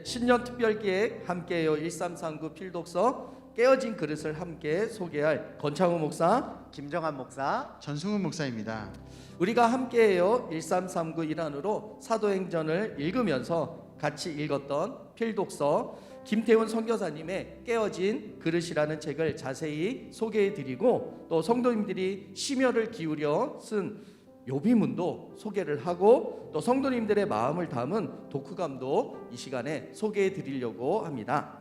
신년 특별기획 함께해요 1339 필독서 깨어진 그릇을 함께 소개할 권창우 목사, 김정한 목사, 전승훈 목사입니다. 우리가 함께해요 1339 일환으로 사도행전을 읽으면서 같이 읽었던 필독서 김태훈 선교사님의 깨어진 그릇이라는 책을 자세히 소개해드리고 또 성도님들이 심혈을 기울여 쓴 요비문도 소개를 하고 또 성도님들의 마음을 담은 독후감도 이 시간에 소개해드리려고 합니다.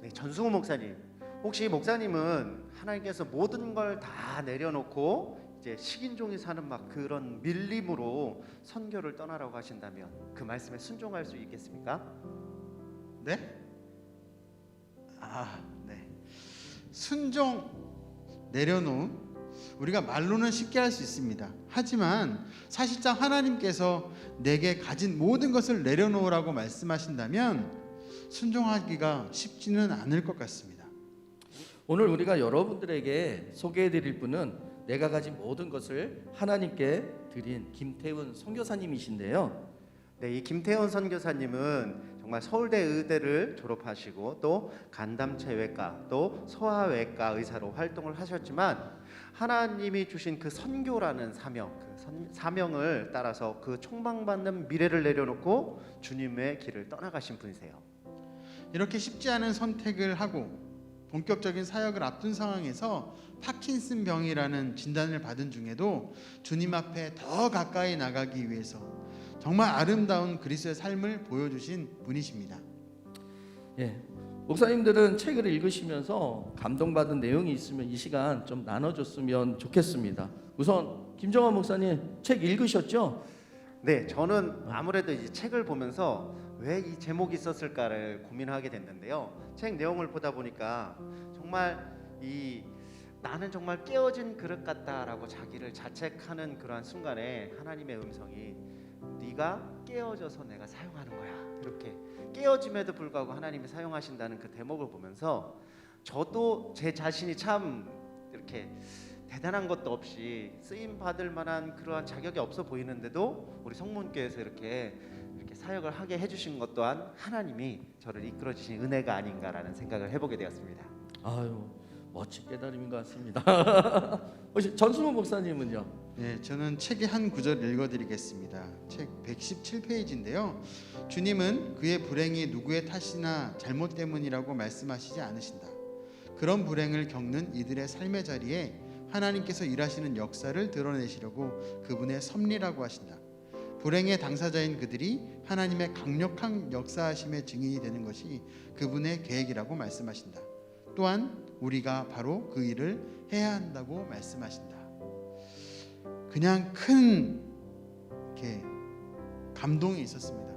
네, 전승우 목사님, 혹시 목사님은 하나님께서 모든 걸 다 내려놓고 이제 식인종이 사는 막 그런 밀림으로 선교를 떠나라고 하신다면 그 말씀에 순종할 수 있겠습니까? 네? 네. 순종 내려놓음 우리가 말로는 쉽게 할 수 있습니다. 하지만 사실상 하나님께서 내게 가진 모든 것을 내려놓으라고 말씀하신다면 순종하기가 쉽지는 않을 것 같습니다. 오늘 우리가 여러분들에게 소개해드릴 분은 내가 가진 모든 것을 하나님께 드린 김태훈 선교사님이신데요. 네, 이 김태훈 선교사님은 정말 서울대 의대를 졸업하시고 또 간담체외과 또 소아외과 의사로 활동을 하셨지만 하나님이 주신 그 선교라는 사명, 사명을 따라서 그 촉망받는 미래를 내려놓고 주님의 길을 떠나가신 분이세요. 이렇게 쉽지 않은 선택을 하고 본격적인 사역을 앞둔 상황에서 파킨슨 병이라는 진단을 받은 중에도 주님 앞에 더 가까이 나가기 위해서 정말 아름다운 그리스도의 삶을 보여주신 분이십니다. 목사님들은 책을 읽으시면서 감동받은 내용이 있으면 이 시간 좀 나눠줬으면 좋겠습니다. 우선 김정한 목사님 책 읽으셨죠? 네, 저는 아무래도 이제 책을 보면서 왜 이 제목이 있었을까를 고민하게 됐는데요. 책 내용을 보다 보니까 정말 나는 정말 깨어진 그릇 같다라고 자기를 자책하는 그러한 순간에 하나님의 음성이 네가 깨어져서 내가 사용하는 거야. 이렇게 깨어짐에도 불구하고 하나님이 사용하신다는 그 대목을 보면서 저도 제 자신이 참 이렇게 대단한 것도 없이 쓰임 받을 만한 그러한 자격이 없어 보이는데도 우리 성문교회에서 이렇게 사역을 하게 해주신 것 또한 하나님이 저를 이끌어 주신 은혜가 아닌가라는 생각을 해보게 되었습니다. 아유, 멋진 깨달음인 것 같습니다. 혹시 전승훈 목사님은요? 네, 저는 책의 한 구절 읽어드리겠습니다. 책 117페이지인데요. 주님은 그의 불행이 누구의 탓이나 잘못 때문이라고 말씀하시지 않으신다. 그런 불행을 겪는 이들의 삶의 자리에 하나님께서 일하시는 역사를 드러내시려고 그분의 섭리라고 하신다. 불행의 당사자인 그들이 하나님의 강력한 역사하심의 증인이 되는 것이 그분의 계획이라고 말씀하신다. 또한 우리가 바로 그 일을 해야 한다고 말씀하신다. 그냥 큰 이렇게 감동이 있었습니다.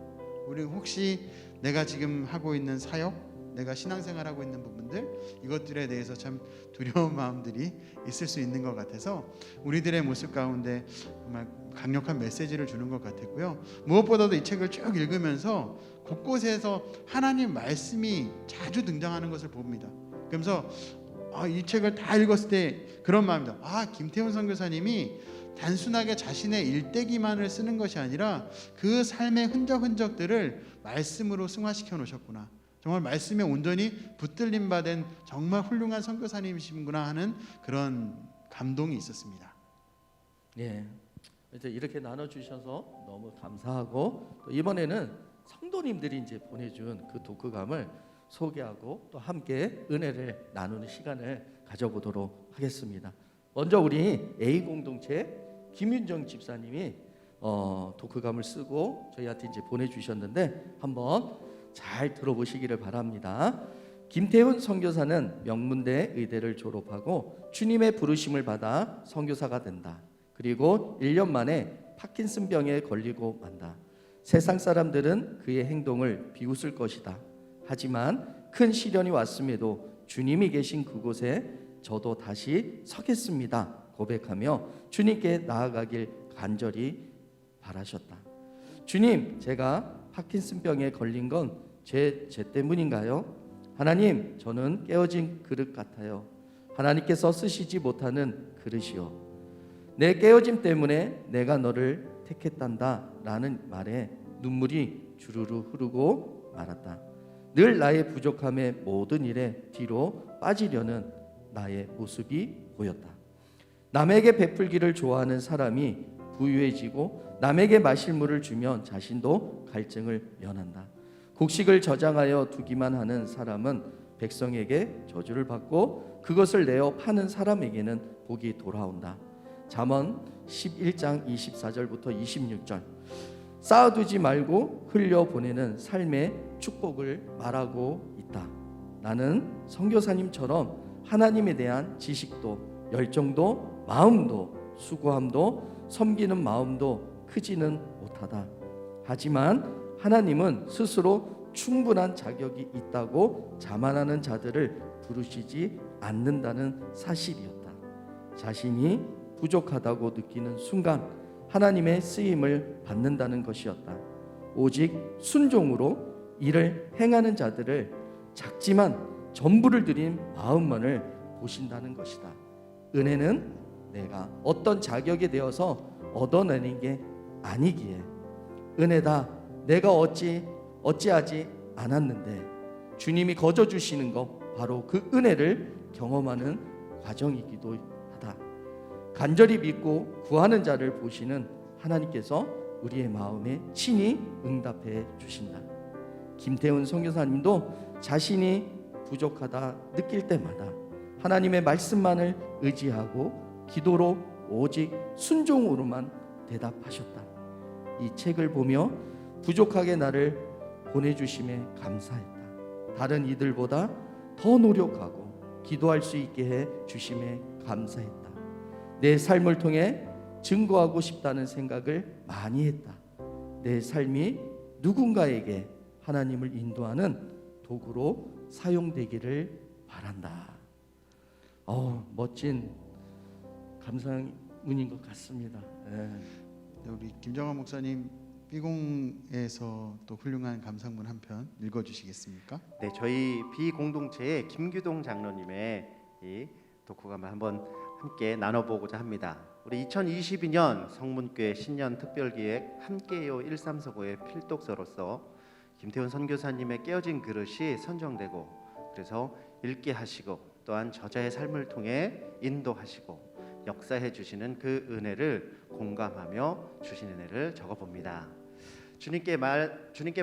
우리 혹시 내가 지금 하고 있는 사역, 내가 신앙생활하고 있는 부분들 이것들에 대해서 참 두려운 마음들이 있을 수 있는 것 같아서 우리들의 모습 가운데 정말 강력한 메시지를 주는 것 같았고요. 무엇보다도 이 책을 쭉 읽으면서 곳곳에서 하나님 말씀이 자주 등장하는 것을 봅니다. 그러면서 이 책을 다 읽었을 때 그런 마음입니다. 김태훈 선교사님이 단순하게 자신의 일대기만을 쓰는 것이 아니라 그 삶의 흔적들을 말씀으로 승화시켜 놓으셨구나. 정말 말씀에 온전히 붙들림 받은 정말 훌륭한 선교사님이시구나 하는 그런 감동이 있었습니다. 이렇게 나눠주셔서 너무 감사하고 또 이번에는 성도님들이 이제 보내준 그 독후감을 소개하고 또 함께 은혜를 나누는 시간을 가져보도록 하겠습니다. 먼저 우리 A 공동체 김윤정 집사님이 독후감을 쓰고 저희한테 이제 보내주셨는데 한번 잘 들어보시기를 바랍니다. 김태훈 선교사는 명문대 의대를 졸업하고 주님의 부르심을 받아 선교사가 된다. 그리고 1년 만에 파킨슨병에 걸리고 만다. 세상 사람들은 그의 행동을 비웃을 것이다. 하지만 큰 시련이 왔음에도 주님이 계신 그곳에 저도 다시 서겠습니다. 고백하며 주님께 나아가길 간절히 바라셨다. 주님, 제가 파킨슨병에 걸린 건 제 때문인가요? 하나님, 저는 깨어진 그릇 같아요. 하나님께서 쓰시지 못하는 그릇이요. 내 깨어짐 때문에 내가 너를 택했단다 라는 말에 눈물이 주르르 흐르고 말았다. 늘 나의 부족함의 모든 일에 뒤로 빠지려는 나의 모습이 보였다. 남에게 베풀기를 좋아하는 사람이 부유해지고 남에게 마실 물을 주면 자신도 갈증을 면한다. 곡식을 저장하여 두기만 하는 사람은 백성에게 저주를 받고 그것을 내어 파는 사람에게는 복이 돌아온다. 잠언 11장 24절부터 26절. 쌓아두지 말고 흘려보내는 삶의 축복을 말하고 있다. 나는 선교사님처럼 하나님에 대한 지식도 열정도 마음도 수고함도 섬기는 마음도 크지는 못하다. 하지만 하나님은 스스로 충분한 자격이 있다고 자만하는 자들을 부르시지 않는다는 사실이었다. 자신이 부족하다고 느끼는 순간 하나님의 쓰임을 받는다는 것이었다. 오직 순종으로 일을 행하는 자들을 작지만 전부를 드린 마음만을 보신다는 것이다. 은혜는 내가 어떤 자격에 되어서 얻어내는 게 아니기에 은혜다 내가 어찌하지 않았는데 주님이 거저 주시는 것 바로 그 은혜를 경험하는 과정이기도 하다. 간절히 믿고 구하는 자를 보시는 하나님께서 우리의 마음에 친히 응답해 주신다. 김태훈 선교사님도 자신이 부족하다 느낄 때마다 하나님의 말씀만을 의지하고 기도로 오직 순종으로만 대답하셨다. 이 책을 보며 부족하게 나를 보내주심에 감사했다. 다른 이들보다 더 노력하고 기도할 수 있게 해 주심에 감사했다. 내 삶을 통해 증거하고 싶다는 생각을 많이 했다. 내 삶이 누군가에게 하나님을 인도하는 도구로 사용되기를 바란다. 멋진 감상문인 것 같습니다. 네, 우리 김정환 목사님 B공에서 또 훌륭한 감상문 한 편 읽어주시겠습니까? 네, 저희 비공동체의 김규동 장로님의 이 독후감을 한번 함께 나눠보고자 합니다. 우리 2022년 성문교회 신년 특별기획 함께요 13서고의 필독서로서 김태훈 선교사님의 깨어진 그릇이 선정되고 그래서 읽게 하시고 또한 저자의 삶을 통해 인도하시고 역사해 주시는 그 은혜를 공감하며 주신 은혜를 적어봅니다. 주님께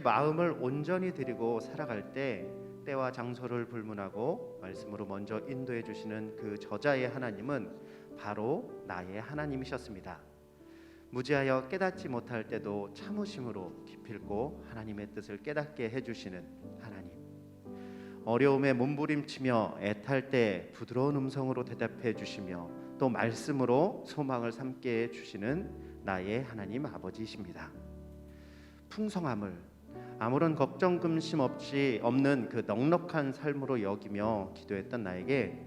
마음을 온전히 드리고 살아갈 때 때와 장소를 불문하고 말씀으로 먼저 인도해 주시는 그 저자의 하나님은 바로 나의 하나님이셨습니다. 무지하여 깨닫지 못할 때도 참으심으로 기필코 하나님의 뜻을 깨닫게 해주시는 하나님. 어려움에 몸부림치며 애탈 때 부드러운 음성으로 대답해 주시며 또 말씀으로 소망을 삼게 해주시는 나의 하나님 아버지이십니다. 풍성함을 아무런 걱정 근심 없이 없는 그 넉넉한 삶으로 여기며 기도했던 나에게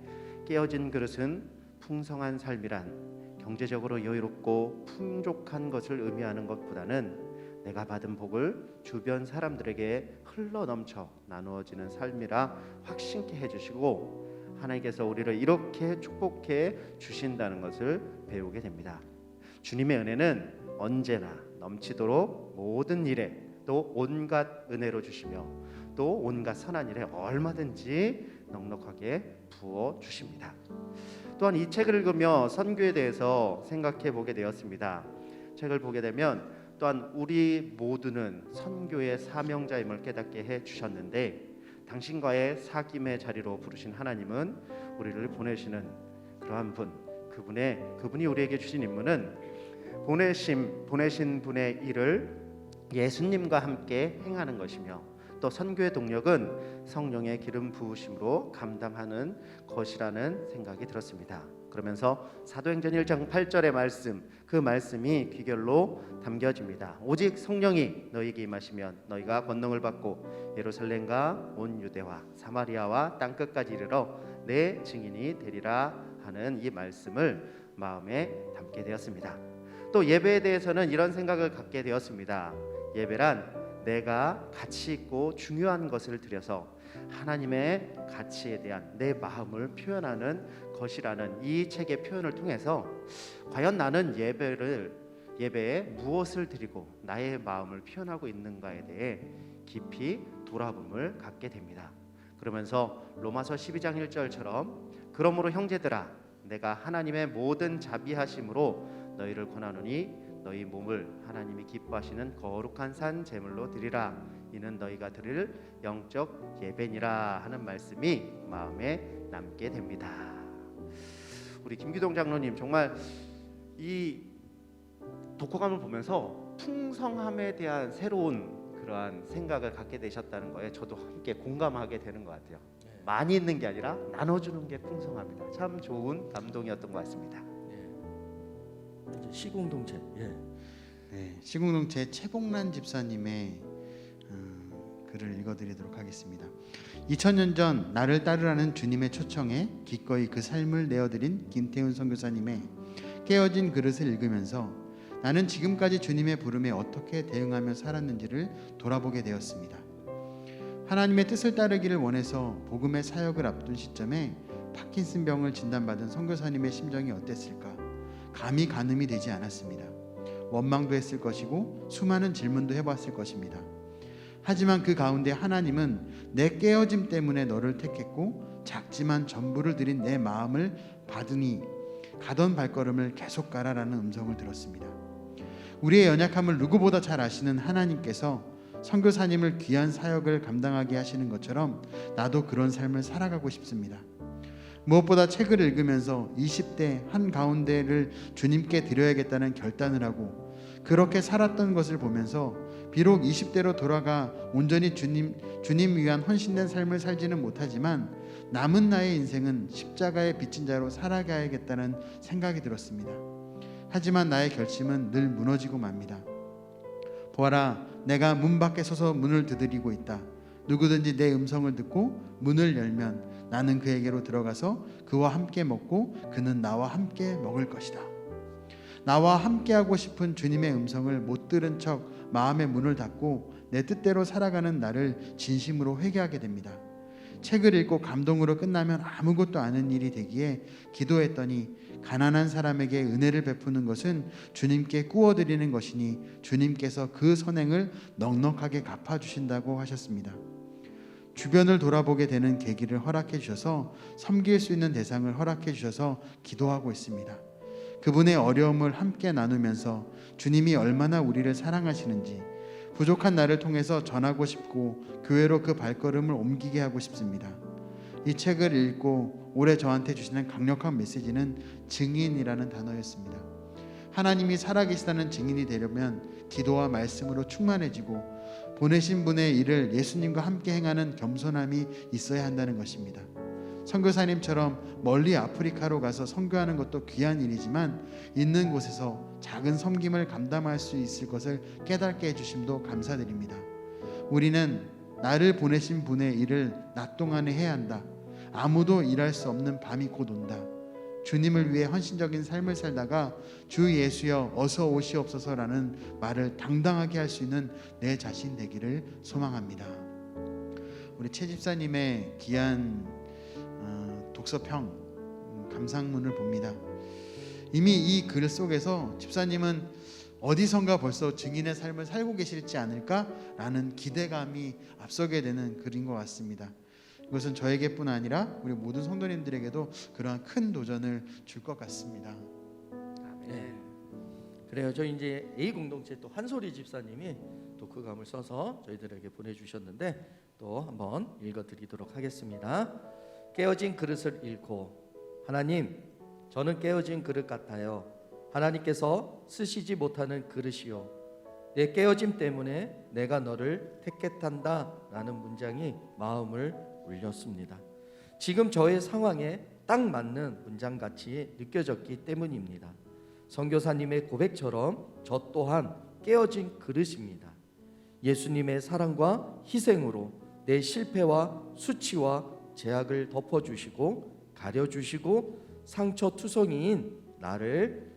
깨어진 그릇은 풍성한 삶이란 경제적으로 여유롭고 풍족한 것을 의미하는 것보다는 내가 받은 복을 주변 사람들에게 흘러넘쳐 나누어지는 삶이라 확신케 해주시고 하나님께서 우리를 이렇게 축복해 주신다는 것을 배우게 됩니다. 주님의 은혜는 언제나 넘치도록 모든 일에 또 온갖 은혜로 주시며 또 온갖 선한 일에 얼마든지 넉넉하게 부어 주십니다. 또한 이 책을 읽으며 선교에 대해서 생각해 보게 되었습니다. 책을 보게 되면 또한 우리 모두는 선교의 사명자임을 깨닫게 해 주셨는데 당신과의 사귐의 자리로 부르신 하나님은 우리를 보내시는 그러한 분, 그분이 우리에게 주신 임무는 보내신 분의 일을 예수님과 함께 행하는 것이며 또 선교의 동력은 성령의 기름 부으심으로 감당하는 것이라는 생각이 들었습니다. 그러면서 사도행전 1장 8절의 말씀, 그 말씀이 귀결로 담겨집니다. 오직 성령이 너희에게 임하시면 너희가 권능을 받고 예루살렘과 온 유대와 사마리아와 땅끝까지 이르러 내 증인이 되리라 하는 이 말씀을 마음에 담게 되었습니다. 또 예배에 대해서는 이런 생각을 갖게 되었습니다. 예배란 내가 가치 있고 중요한 것을 드려서 하나님의 가치에 대한 내 마음을 표현하는 것이라는 이 책의 표현을 통해서 과연 나는 예배에 무엇을 드리고 나의 마음을 표현하고 있는가에 대해 깊이 돌아봄을 갖게 됩니다. 그러면서 로마서 12장 1절처럼 그러므로 형제들아 내가 하나님의 모든 자비하심으로 너희를 권하노니 너희 몸을 하나님이 기뻐하시는 거룩한 산 제물로 드리라. 이는 너희가 드릴 영적 예배니라 하는 말씀이 마음에 남게 됩니다. 우리 김기동 장로님 정말 이 독후감을 보면서 풍성함에 대한 새로운 그러한 생각을 갖게 되셨다는 거에 저도 함께 공감하게 되는 것 같아요. 많이 있는 게 아니라 나눠주는 게 풍성합니다. 참 좋은 감동이었던 것 같습니다. 이제 시공동체. 네, 시공동체 최복란 집사님의 글을 읽어드리도록 하겠습니다. 2000년 전 나를 따르라는 주님의 초청에 기꺼이 그 삶을 내어드린 김태훈 선교사님의 깨어진 그릇을 읽으면서 나는 지금까지 주님의 부름에 어떻게 대응하며 살았는지를 돌아보게 되었습니다. 하나님의 뜻을 따르기를 원해서 복음의 사역을 앞둔 시점에 파킨슨 병을 진단받은 선교사님의 심정이 어땠을까? 감히 가늠이 되지 않았습니다. 원망도 했을 것이고 수많은 질문도 해봤을 것입니다. 하지만 그 가운데 하나님은 내 깨어짐 때문에 너를 택했고 작지만 전부를 드린 내 마음을 받으니 가던 발걸음을 계속 가라라는 음성을 들었습니다. 우리의 연약함을 누구보다 잘 아시는 하나님께서 선교사님을 귀한 사역을 감당하게 하시는 것처럼 나도 그런 삶을 살아가고 싶습니다. 무엇보다 책을 읽으면서 20대 한가운데를 주님께 드려야겠다는 결단을 하고 그렇게 살았던 것을 보면서 비록 20대로 돌아가 온전히 주님 위한 헌신된 삶을 살지는 못하지만 남은 나의 인생은 십자가의 빚진 자로 살아가야겠다는 생각이 들었습니다. 하지만 나의 결심은 늘 무너지고 맙니다. 보아라, 내가 문 밖에 서서 문을 두드리고 있다. 누구든지 내 음성을 듣고 문을 열면 나는 그에게로 들어가서 그와 함께 먹고 그는 나와 함께 먹을 것이다. 나와 함께하고 싶은 주님의 음성을 못 들은 척 마음의 문을 닫고 내 뜻대로 살아가는 나를 진심으로 회개하게 됩니다. 책을 읽고 감동으로 끝나면 아무것도 아닌 일이 되기에 기도했더니 가난한 사람에게 은혜를 베푸는 것은 주님께 구워드리는 것이니 주님께서 그 선행을 넉넉하게 갚아주신다고 하셨습니다. 주변을 돌아보게 되는 계기를 허락해 주셔서 섬길 수 있는 대상을 허락해 주셔서 기도하고 있습니다. 그분의 어려움을 함께 나누면서 주님이 얼마나 우리를 사랑하시는지 부족한 나를 통해서 전하고 싶고 교회로 그 발걸음을 옮기게 하고 싶습니다. 이 책을 읽고 올해 저한테 주시는 강력한 메시지는 증인이라는 단어였습니다. 하나님이 살아계시다는 증인이 되려면 기도와 말씀으로 충만해지고 보내신 분의 일을 예수님과 함께 행하는 겸손함이 있어야 한다는 것입니다. 선교사님처럼 멀리 아프리카로 가서 선교하는 것도 귀한 일이지만 있는 곳에서 작은 섬김을 감당할 수 있을 것을 깨닫게 해주심도 감사드립니다. 우리는 나를 보내신 분의 일을 낮 동안에 해야 한다. 아무도 일할 수 없는 밤이 곧 온다. 주님을 위해 헌신적인 삶을 살다가 주 예수여 어서 오시옵소서라는 말을 당당하게 할 수 있는 내 자신 되기를 소망합니다. 우리 최 집사님의 귀한 독서평 감상문을 봅니다. 이미 이 글 속에서 집사님은 어디선가 벌써 증인의 삶을 살고 계실지 않을까라는 기대감이 앞서게 되는 글인 것 같습니다. 이것은 저에게뿐 아니라 우리 모든 성도님들에게도 그러한 큰 도전을 줄 것 같습니다. 네. 그래요. 저희 이제 A 공동체 또 한소리 집사님이 독후감을 써서 저희들에게 보내주셨는데 또 한번 읽어드리도록 하겠습니다. 깨어진 그릇을 잃고 하나님, 저는 깨어진 그릇 같아요. 하나님께서 쓰시지 못하는 그릇이요. 내 깨어짐 때문에 내가 너를 택했단다 라는 문장이 마음을 울렸습니다. 지금 저의 상황에 딱 맞는 문장같이 느껴졌기 때문입니다. 선교사님의 고백처럼 저 또한 깨어진 그릇입니다. 예수님의 사랑과 희생으로 내 실패와 수치와 제약을 덮어주시고 가려주시고 상처투성이인 나를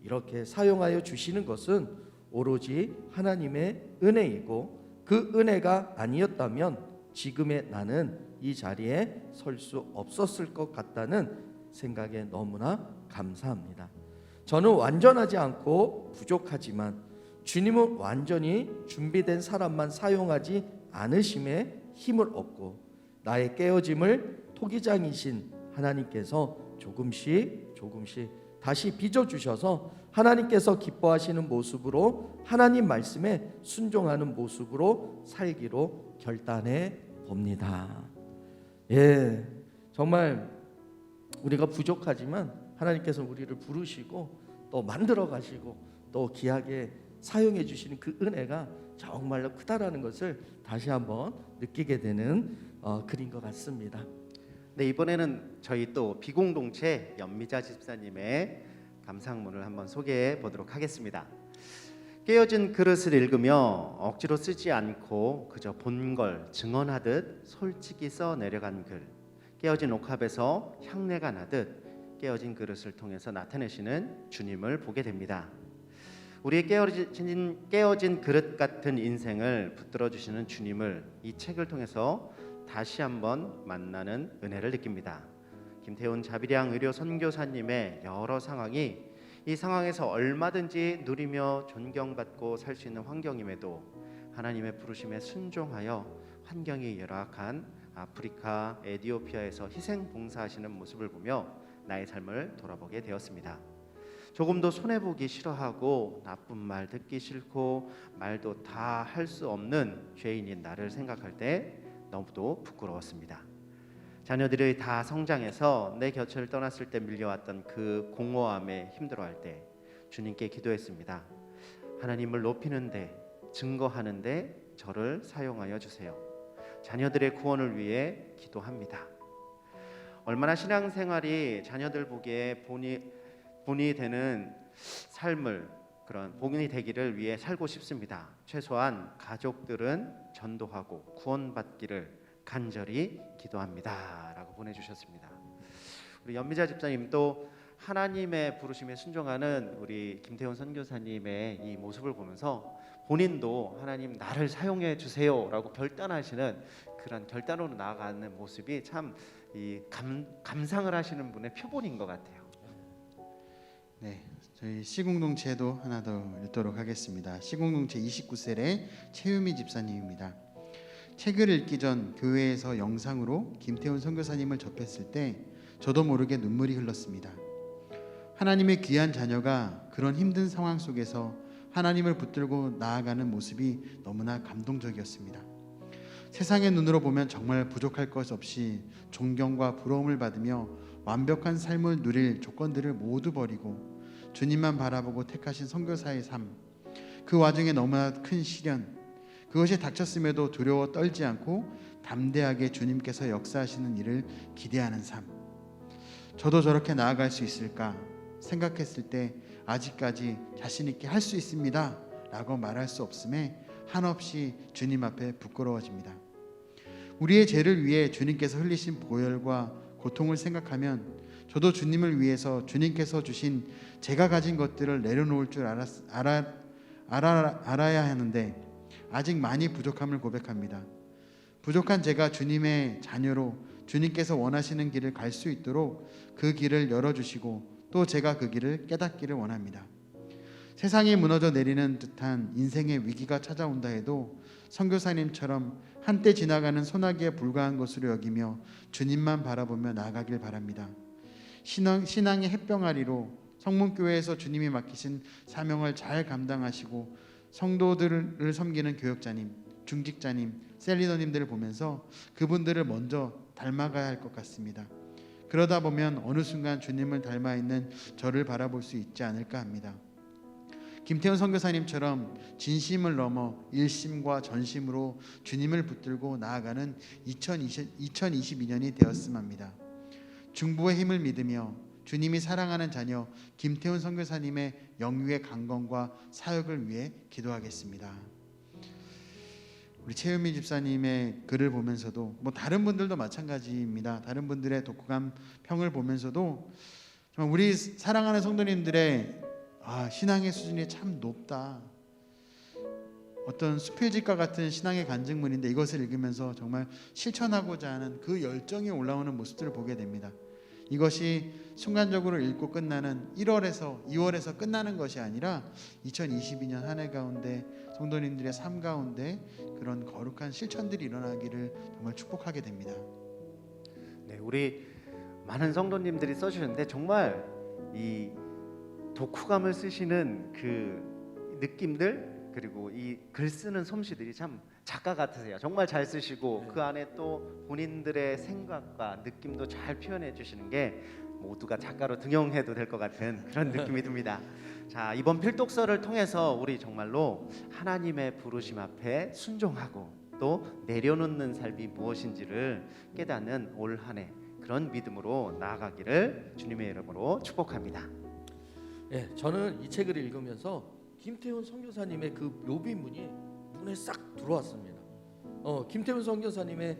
이렇게 사용하여 주시는 것은 오로지 하나님의 은혜이고 그 은혜가 아니었다면 지금의 나는 이 자리에 설 수 없었을 것 같다는 생각에 너무나 감사합니다. 저는 완전하지 않고 부족하지만 주님은 완전히 준비된 사람만 사용하지 않으심에 힘을 얻고 나의 깨어짐을 토기장이신 하나님께서 조금씩 다시 빚어주셔서 하나님께서 기뻐하시는 모습으로 하나님 말씀에 순종하는 모습으로 살기로 결단해 봅니다. 예, 정말 우리가 부족하지만 하나님께서 우리를 부르시고 또 만들어 가시고 또 귀하게 사용해 주시는 그 은혜가 정말로 크다라는 것을 다시 한번 느끼게 되는 글인 것 같습니다. 네, 이번에는 저희 또 비공동체 연미자 집사님의 감상문을 한번 소개해 보도록 하겠습니다. 깨어진 그릇을 읽으며 억지로 쓰지 않고 그저 본 걸 증언하듯 솔직히 써 내려간 글, 깨어진 옥합에서 향내가 나듯 깨어진 그릇을 통해서 나타내시는 주님을 보게 됩니다. 우리의 깨어진 그릇 같은 인생을 붙들어 주시는 주님을 이 책을 통해서 다시 한번 만나는 은혜를 느낍니다. 김태훈 자비량 의료 선교사님의 여러 상황이 이 상황에서 얼마든지 누리며 존경받고 살 수 있는 환경임에도 하나님의 부르심에 순종하여 환경이 열악한 아프리카 에티오피아에서 희생 봉사하시는 모습을 보며 나의 삶을 돌아보게 되었습니다. 조금도 손해보기 싫어하고 나쁜 말 듣기 싫고 말도 다 할 수 없는 죄인인 나를 생각할 때 너무도 부끄러웠습니다. 자녀들이 다 성장해서 내 곁을 떠났을 때 밀려왔던 그 공허함에 힘들어할 때 주님께 기도했습니다. 하나님을 높이는데 증거하는데 저를 사용하여 주세요. 자녀들의 구원을 위해 기도합니다. 얼마나 신앙생활이 자녀들 보기에 본이 되는 삶을 그런 복이 되기를 위해 살고 싶습니다. 최소한 가족들은 전도하고 구원받기를 간절히 기도합니다 라고 보내주셨습니다. 우리 연미자 집사님도 하나님의 부르심에 순종하는 우리 김태훈 선교사님의 이 모습을 보면서 본인도 하나님 나를 사용해 주세요 라고 결단하시는 그런 결단으로 나아가는 모습이 참 감상을 하시는 분의 표본인 것 같아요. 네, 저희 시공동체도 하나 더 읽도록 하겠습니다. 시공동체 29셀의 최유미 집사님입니다. 책을 읽기 전 교회에서 영상으로 김태훈 선교사님을 접했을 때 저도 모르게 눈물이 흘렀습니다. 하나님의 귀한 자녀가 그런 힘든 상황 속에서 하나님을 붙들고 나아가는 모습이 너무나 감동적이었습니다. 세상의 눈으로 보면 정말 부족할 것 없이 존경과 부러움을 받으며 완벽한 삶을 누릴 조건들을 모두 버리고 주님만 바라보고 택하신 선교사의 삶, 그 와중에 너무나 큰 시련, 그것이 닥쳤음에도 두려워 떨지 않고 담대하게 주님께서 역사하시는 일을 기대하는 삶. 저도 저렇게 나아갈 수 있을까 생각했을 때 아직까지 자신 있게 할 수 있습니다 라고 말할 수 없음에 한없이 주님 앞에 부끄러워집니다. 우리의 죄를 위해 주님께서 흘리신 보혈과 고통을 생각하면 저도 주님을 위해서 주님께서 주신 제가 가진 것들을 내려놓을 줄 알아야 하는데 아직 많이 부족함을 고백합니다. 부족한 제가 주님의 자녀로 주님께서 원하시는 길을 갈 수 있도록 그 길을 열어주시고 또 제가 그 길을 깨닫기를 원합니다. 세상이 무너져 내리는 듯한 인생의 위기가 찾아온다 해도 선교사님처럼 한때 지나가는 소나기에 불과한 것으로 여기며 주님만 바라보며 나아가길 바랍니다. 신앙의 햇병아리로 성문교회에서 주님이 맡기신 사명을 잘 감당하시고 성도들을 섬기는 교역자님, 중직자님, 셀리더님들을 보면서 그분들을 먼저 닮아가야 할 것 같습니다. 그러다 보면 어느 순간 주님을 닮아 있는 저를 바라볼 수 있지 않을까 합니다. 김태훈 선교사님처럼 진심을 넘어 일심과 전심으로 주님을 붙들고 나아가는 2022년이 되었음 합니다. 중보의 힘을 믿으며 주님이 사랑하는 자녀 김태훈 선교사님의 영유의 강건과 사역을 위해 기도하겠습니다. 우리 최유미 집사님의 글을 보면서도 다른 분들도 마찬가지입니다. 다른 분들의 독후감 평을 보면서도 정말 우리 사랑하는 성도님들의 신앙의 수준이 참 높다. 어떤 수필집과 같은 신앙의 간증문인데 이것을 읽으면서 정말 실천하고자 하는 그 열정이 올라오는 모습들을 보게 됩니다. 이것이 순간적으로 읽고 끝나는 1월에서 2월에서 끝나는 것이 아니라 2022년 한 해 가운데 성도님들의 삶 가운데 그런 거룩한 실천들이 일어나기를 정말 축복하게 됩니다. 네, 우리 많은 성도님들이 써주셨는데 정말 이 독후감을 쓰시는 그 느낌들 그리고 이 글 쓰는 솜씨들이 참 작가 같으세요. 정말 잘 쓰시고 그 안에 또 본인들의 생각과 느낌도 잘 표현해 주시는 게 모두가 작가로 등용해도 될 것 같은 그런 느낌이 듭니다. 자, 이번 필독서를 통해서 우리 정말로 하나님의 부르심 앞에 순종하고 또 내려놓는 삶이 무엇인지를 깨닫는 올 한 해 그런 믿음으로 나아가기를 주님의 이름으로 축복합니다. 예, 저는 이 책을 읽으면서 김태훈 선교사님의 그 묘비문이 눈에 싹 들어왔습니다. 김태훈 선교사님의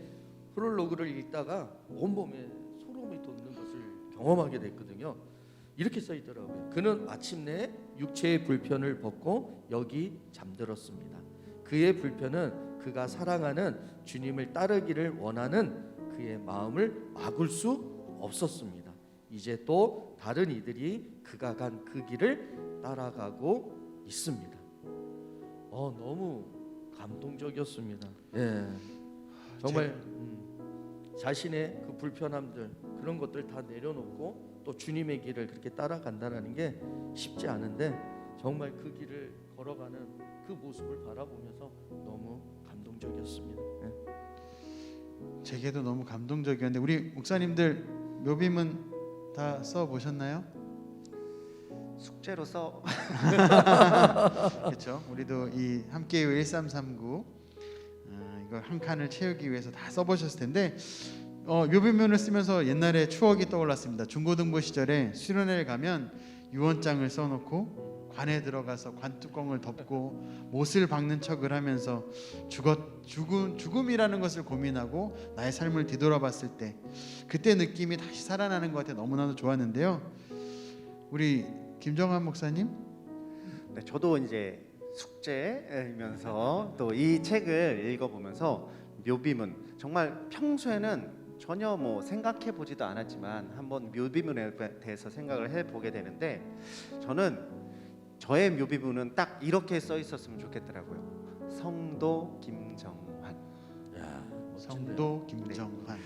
프롤로그를 읽다가 온몸에 소름이 돋는 것을 경험하게 됐거든요. 이렇게 써 있더라고요. 그는 마침내 육체의 불편을 벗고 여기 잠들었습니다. 그의 불편은 그가 사랑하는 주님을 따르기를 원하는 그의 마음을 막을 수 없었습니다. 이제 또 다른 이들이 그가 간 그 길을 따라가고 있습니다. 너무 감동적이었습니다. 예, 정말 자신의 그 불편함들 그런 것들 다 내려놓고 또 주님의 길을 그렇게 따라간다는 게 쉽지 않은데 정말 그 길을 걸어가는 그 모습을 바라보면서 너무 감동적이었습니다. 예. 제게도 너무 감동적이었는데 우리 목사님들 묘비문 다 써 보셨나요? 숙제로 써 그렇죠. 우리도 이 함께요 1339 이거 한 칸을 채우기 위해서 다 써보셨을 텐데 묘비문을 쓰면서 옛날에 추억이 떠올랐습니다. 중고등부 시절에 수련회를 가면 유언장을 써놓고 관에 들어가서 관 뚜껑을 덮고 못을 박는 척을 하면서 죽음이라는 것을 고민하고 나의 삶을 뒤돌아봤을 때 그때 느낌이 다시 살아나는 것 같아 너무나도 좋았는데요. 우리 김정환 목사님? 네, 저도 이제 숙제이면서 또 이 책을 읽어보면서 묘비문 정말 평소에는 전혀 뭐 생각해 보지도 않았지만 한번 묘비문에 대해서 생각을 해보게 되는데 저는 저의 묘비문은 딱 이렇게 써 있었으면 좋겠더라고요. 성도 김정환. 야, 성도 김정환.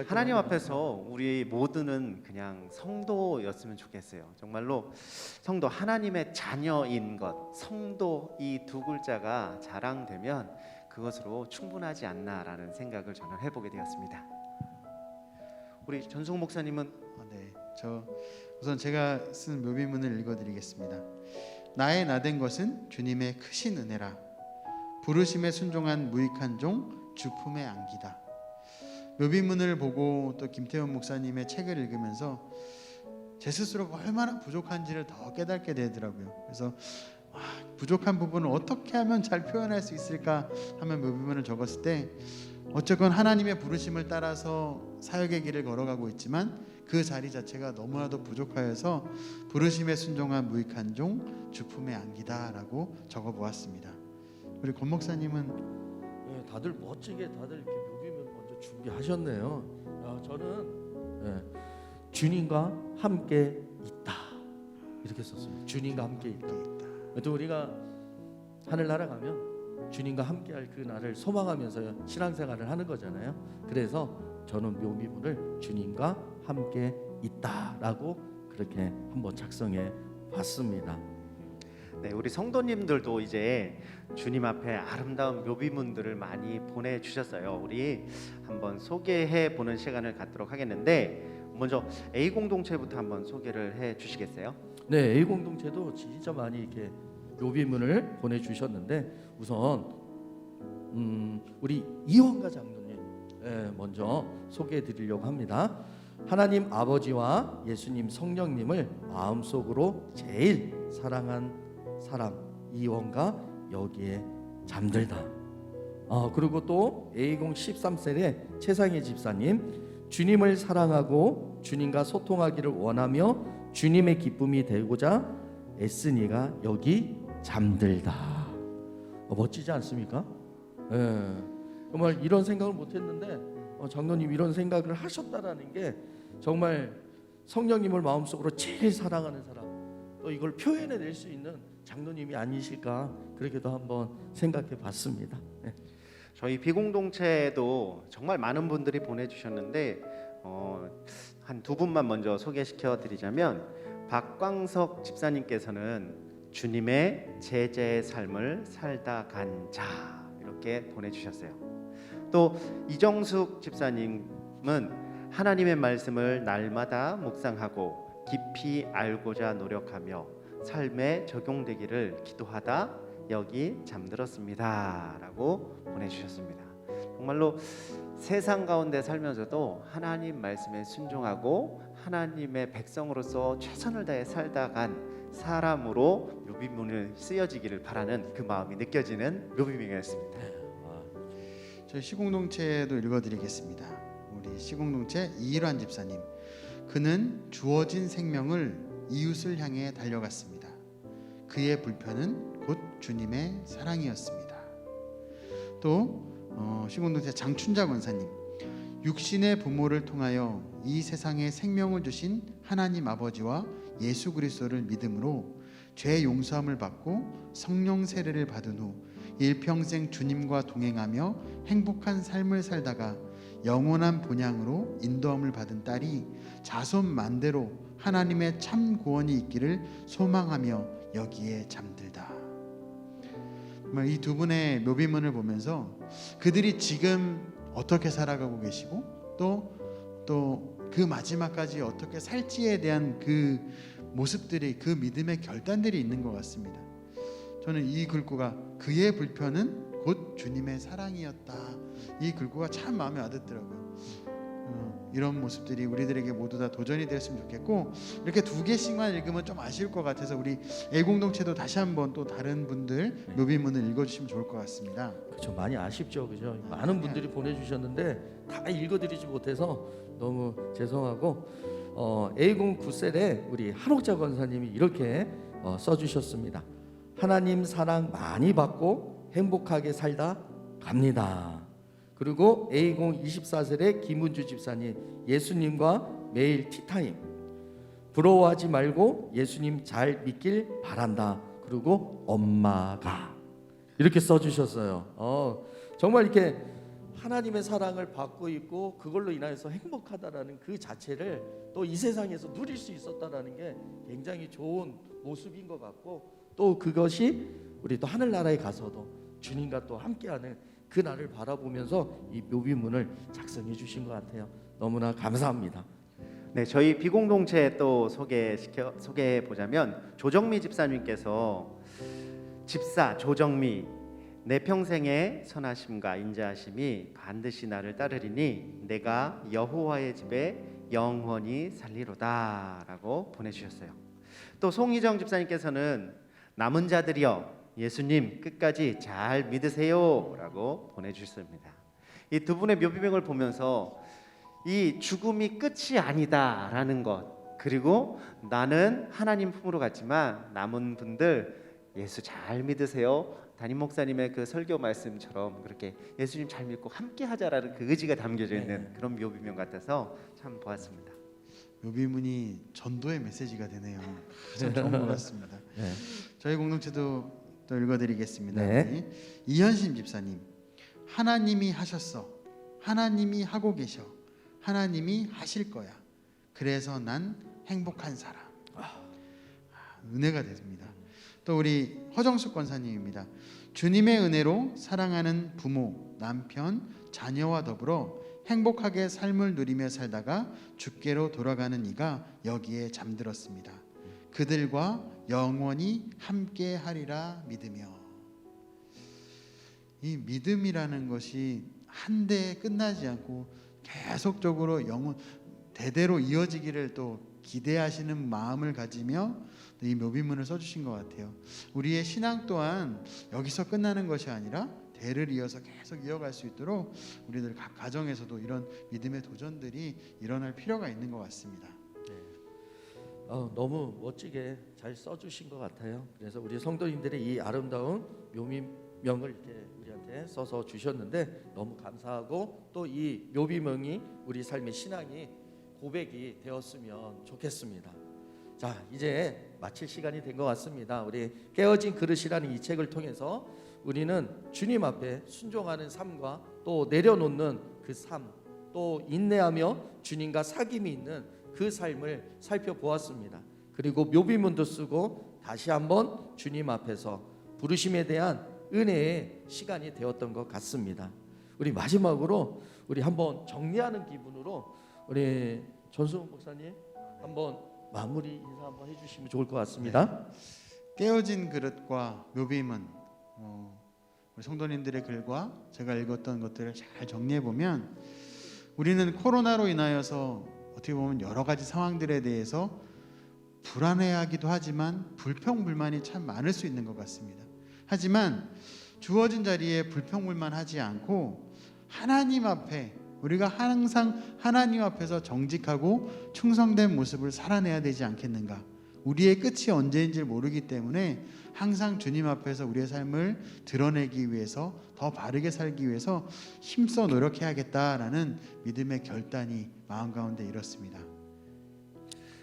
하나님 앞에서 우리 모두는 그냥 성도였으면 좋겠어요. 정말로 성도 하나님의 자녀인 것, 성도 이 두 글자가 자랑되면 그것으로 충분하지 않나라는 생각을 저는 해보게 되었습니다. 우리 전승 목사님은 네, 저 우선 제가 쓴 묘비문을 읽어드리겠습니다. 나의 나된 것은 주님의 크신 은혜라. 부르심에 순종한 무익한 종 주품의 안기다. 묘비문을 보고 또 김태훈 목사님의 책을 읽으면서 제 스스로가 얼마나 부족한지를 더 깨닫게 되더라고요. 그래서 부족한 부분을 어떻게 하면 잘 표현할 수 있을까 하면 묘비문을 적었을 때 어쨌건 하나님의 부르심을 따라서 사역의 길을 걸어가고 있지만 그 자리 자체가 너무나도 부족하여서 부르심에 순종한 무익한 종 주품의 안기다라고 적어보았습니다. 우리 권 목사님은 예, 다들 멋지게 다들 이렇게 묘비문 먼저 준비하셨네요. 저는 주님과 함께 있다 이렇게 썼습니다. 주님과 함께 있다. 또 우리가 하늘나라 가면 주님과 함께할 그 날을 소망하면서 신앙생활을 하는 거잖아요. 그래서 저는 묘비문을 주님과 함께 있다라고 그렇게 한번 작성해 봤습니다. 네, 우리 성도님들도 이제 주님 앞에 아름다운 묘비문들을 많이 보내주셨어요. 우리 한번 소개해 보는 시간을 갖도록 하겠는데 먼저 A 공동체부터 한번 소개를 해 주시겠어요? 네, A 공동체도 진짜 많이 이렇게 묘비문을 보내주셨는데 우선 우리 이원가 장로님 먼저 소개해드리려고 합니다. 하나님 아버지와 예수님 성령님을 마음속으로 제일 사랑한 사람 이원가 여기에 잠들다. 그리고 또 A0 13셀의 최상희 집사님 주님을 사랑하고 주님과 소통하기를 원하며 주님의 기쁨이 되고자 애쓰니가 여기 잠들다. 멋지지 않습니까? 정말 이런 생각을 못했는데 장로님 이런 생각을 하셨다라는 게 정말 성령님을 마음속으로 제일 사랑하는 사람, 또 이걸 표현해낼 수 있는 장로님이 아니실까 그렇게도 한번 생각해 봤습니다. 네. 저희 비공동체도 정말 많은 분들이 보내주셨는데 한 두 분만 먼저 소개시켜 드리자면 박광석 집사님께서는 주님의 제자의 삶을 살다 간 자 이렇게 보내주셨어요. 또 이정숙 집사님은 하나님의 말씀을 날마다 묵상하고 깊이 알고자 노력하며 삶에 적용되기를 기도하다 여기 잠들었습니다 라고 보내주셨습니다. 정말로 세상 가운데 살면서도 하나님 말씀에 순종하고 하나님의 백성으로서 최선을 다해 살다 간 사람으로 묘비문을 쓰여지기를 바라는 그 마음이 느껴지는 묘비명이었습니다. 저희 시공동체도 읽어드리겠습니다. 우리 시공동체 이일환 집사님, 그는 주어진 생명을 이웃을 향해 달려갔습니다. 그의 불편은 곧 주님의 사랑이었습니다. 또 시공동체 장춘자 권사님, 육신의 부모를 통하여 이 세상에 생명을 주신 하나님 아버지와 예수 그리스도를 믿음으로 죄 용서함을 받고 성령 세례를 받은 후 일평생 주님과 동행하며 행복한 삶을 살다가 영원한 본향으로 인도함을 받은 딸이 자손 만대로 하나님의 참 구원이 있기를 소망하며 여기에 잠들다. 정말 이 두 분의 묘비문을 보면서 그들이 지금 어떻게 살아가고 계시고 또 그 마지막까지 어떻게 살지에 대한 그 모습들이, 그 믿음의 결단들이 있는 것 같습니다. 저는 이 글구가 그의 불편은 곧 주님의 사랑이었다, 이 글구가 참 마음에 와닿더라고요. 이런 모습들이 우리들에게 모두 다 도전이 됐으면 좋겠고, 이렇게 두 개씩만 읽으면 좀 아쉬울 것 같아서 우리 A공동체도 다시 한번 또 다른 분들 묘비문을 읽어주시면 좋을 것 같습니다. 그렇죠. 많이 아쉽죠, 그죠? 많은 분들이 보내주셨는데 다 읽어드리지 못해서 너무 죄송하고 A공 9셀에 우리 한옥자 권사님이 이렇게 써주셨습니다. 하나님 사랑 많이 받고 행복하게 살다 갑니다. 그리고 A공 24셀의 김은주 집사님, 예수님과 매일 티타임, 부러워하지 말고 예수님 잘 믿길 바란다. 그리고 엄마가 이렇게 써주셨어요. 정말 이렇게 하나님의 사랑을 받고 있고 그걸로 인하여서 행복하다라는 그 자체를 또 이 세상에서 누릴 수 있었다라는 게 굉장히 좋은 모습인 것 같고, 또 그것이 우리 또 하늘나라에 가서도 주님과 또 함께하는 그 날을 바라보면서 이 묘비문을 작성해 주신 것 같아요. 너무나 감사합니다. 네, 저희 비공동체 또 소개해 보자면 조정미 집사님께서 집사 조정미, 내 평생의 선하심과 인자하심이 반드시 나를 따르리니 내가 여호와의 집에 영원히 살리로다라고 보내주셨어요. 또 송희정 집사님께서는 남은 자들이여 예수님 끝까지 잘 믿으세요라고 보내주셨습니다. 이 두 분의 묘비명을 보면서 이 죽음이 끝이 아니다라는 것, 그리고 나는 하나님 품으로 갔지만 남은 분들 예수 잘 믿으세요. 담임 목사님의 그 설교 말씀처럼 그렇게 예수님 잘 믿고 함께 하자라는 그 의지가 담겨져 있는 그런 묘비명 같아서 참 보았습니다. 묘비문이 전도의 메시지가 되네요. 참 좋은 것 같습니다. 네. 저희 공동체도 또 읽어드리겠습니다. 네. 이현심 집사님, 하나님이 하셨어, 하나님이 하고 계셔, 하나님이 하실 거야. 그래서 난 행복한 사람. 은혜가 됐습니다. 또 우리 허정숙 권사님입니다. 주님의 은혜로 사랑하는 부모, 남편, 자녀와 더불어 행복하게 삶을 누리며 살다가 주께로 돌아가는 이가 여기에 잠들었습니다. 그들과 영원히 함께 하리라 믿으며. 이 믿음이라는 것이 한데 끝나지 않고 계속적으로 대대로 이어지기를 또 기대하시는 마음을 가지며 이 묘비문을 써주신 것 같아요. 우리의 신앙 또한 여기서 끝나는 것이 아니라 대를 이어서 계속 이어갈 수 있도록 우리들 각 가정에서도 이런 믿음의 도전들이 일어날 필요가 있는 것 같습니다. 너무 멋지게 잘 써주신 것 같아요. 그래서 우리 성도님들의 이 아름다운 묘비명을 이렇게 우리한테 써서 주셨는데 너무 감사하고, 또 이 묘비명이 우리 삶의 신앙이 고백이 되었으면 좋겠습니다. 자, 이제 마칠 시간이 된 것 같습니다. 우리 깨어진 그릇이라는 이 책을 통해서 우리는 주님 앞에 순종하는 삶과 또 내려놓는 그 삶, 또 인내하며 주님과 사귐이 있는 그 삶을 살펴보았습니다. 그리고 묘비문도 쓰고 다시 한번 주님 앞에서 부르심에 대한 은혜의 시간이 되었던 것 같습니다. 우리 마지막으로 우리 한번 정리하는 기분으로 우리 전수훈 목사님 한번 마무리 인사 한번 해주시면 좋을 것 같습니다. 깨어진 그릇과 묘비문, 우리 성도님들의 글과 제가 읽었던 것들을 잘 정리해 보면 우리는 코로나로 인하여서 어떻게 보면 여러 가지 상황들에 대해서 불안해하기도 하지만 불평불만이 참 많을 수 있는 것 같습니다. 하지만 주어진 자리에 불평불만하지 않고 하나님 앞에 우리가 항상 하나님 앞에서 정직하고 충성된 모습을 살아내야 되지 않겠는가. 우리의 끝이 언제인지 모르기 때문에 항상 주님 앞에서 우리의 삶을 드러내기 위해서 더 바르게 살기 위해서 힘써 노력해야겠다라는 믿음의 결단이 마음 가운데 이렇습니다.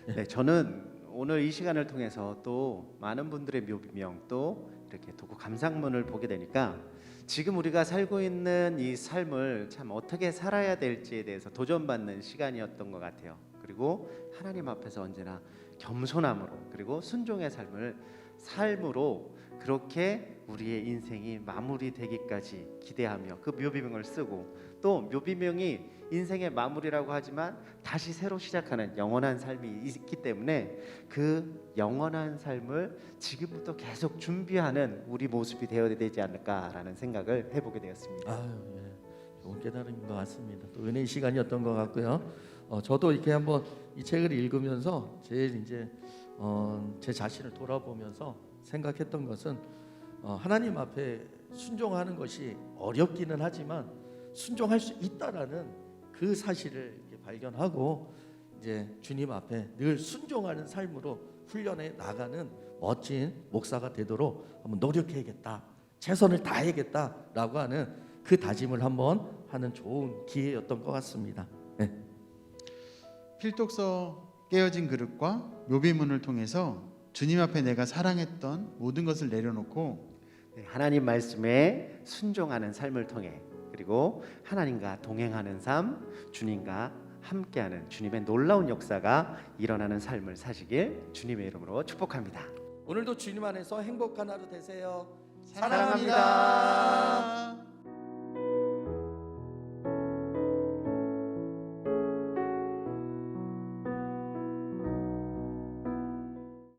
네, 저는 오늘 이 시간을 통해서 또 많은 분들의 묘비명 또 이렇게 도구 감상문을 보게 되니까 지금 우리가 살고 있는 이 삶을 참 어떻게 살아야 될지에 대해서 도전받는 시간이었던 것 같아요. 그리고 하나님 앞에서 언제나 겸손함으로 그리고 순종의 삶으로 그렇게 우리의 인생이 마무리되기까지 기대하며 그 묘비명을 쓰고 또 묘비명이 인생의 마무리라고 하지만 다시 새로 시작하는 영원한 삶이 있기 때문에 그 영원한 삶을 지금부터 계속 준비하는 우리 모습이 되어야 되지 않을까라는 생각을 해보게 되었습니다. 아유, 예. 좋은 깨달음인 것 같습니다. 또 은혜의 시간이었던 것 같고요. 저도 이렇게 한번 이 책을 읽으면서 제일 이제 제 자신을 돌아보면서 생각했던 것은 하나님 앞에 순종하는 것이 어렵기는 하지만 순종할 수 있다라는 그 사실을 이렇게 발견하고 이제 주님 앞에 늘 순종하는 삶으로 훈련해 나가는 멋진 목사가 되도록 한번 노력해야겠다, 최선을 다해야겠다라고 하는 그 다짐을 한번 하는 좋은 기회였던 것 같습니다. 네. 필독서 깨어진 그릇과 묘비문을 통해서 주님 앞에 내가 사랑했던 모든 것을 내려놓고 하나님 말씀에 순종하는 삶을 통해 그리고 하나님과 동행하는 삶, 주님과 함께하는 주님의 놀라운 역사가 일어나는 삶을 사시길 주님의 이름으로 축복합니다. 오늘도 주님 안에서 행복한 하루 되세요. 사랑합니다.